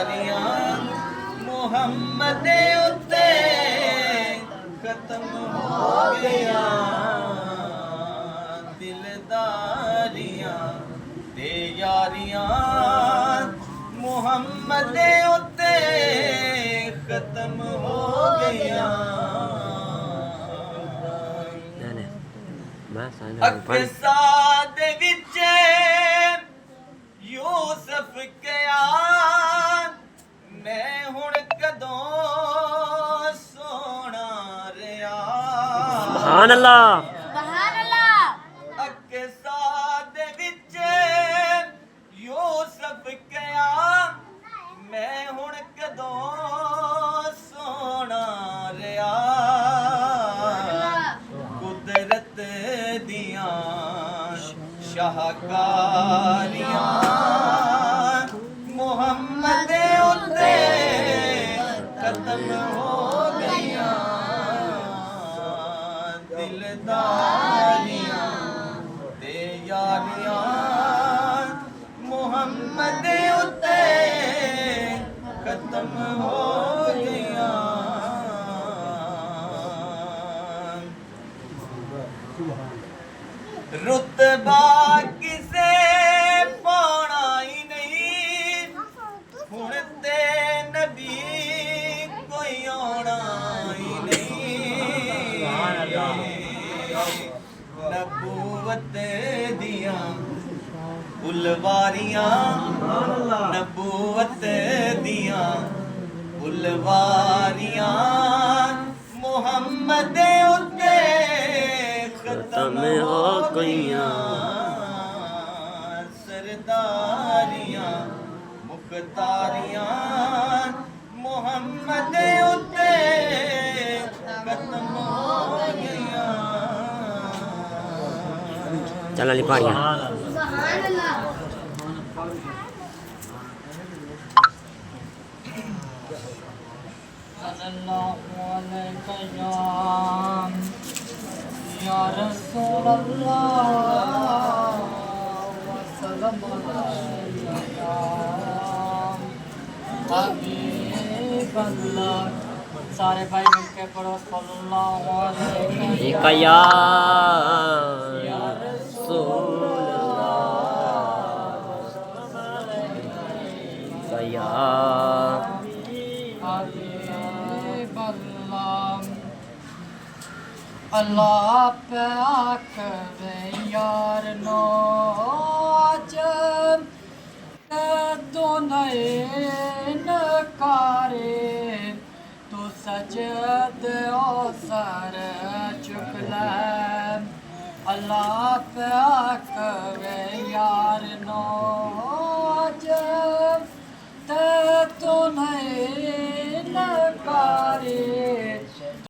यारियां मुहम्मद उत्ते खत्म हो गया दिलदारियां ते यारियां मुहम्मद उत्ते खत्म हो गया अक्सा दे विच यूसुफ कया मैं हुण कदों सोना रहा सुभान अल्लाह अक्सा दे विच यूसुफ कया मैं हुण कदों सोना रहा कुदरत दियां शाहकारियां मुहम्मद उत्ते खत्म हो गईयां दिलदारियां ते यारियां मुहम्मद उत्ते खत्म हो गईयां रुतबा किसे पाना ही नहीं हुण ते नबी कोई आना ही नहीं नबूवत दियां उलवारियां नबूवत दियां उलवारियां मुहम्मद उत्ते खत्म हो गईयां सरदारियां मुख्तारियां मुहम्मद उत्ते खत्म हो गईयां चल अली पाड़ियां सल्लल्लाहु अलैहि या रसूल अल्लाह वसल्लम अलैका हबीब अल्लाह सारे भाई मिलके पढ़ो सल्लल्लाहु अलैहि या रसूल अल्लाह या अल्लाह पाक वे यार नौज दोनों नकारे तो सजद ओ सर चुक ले अल्लाह पाक वे यार नौ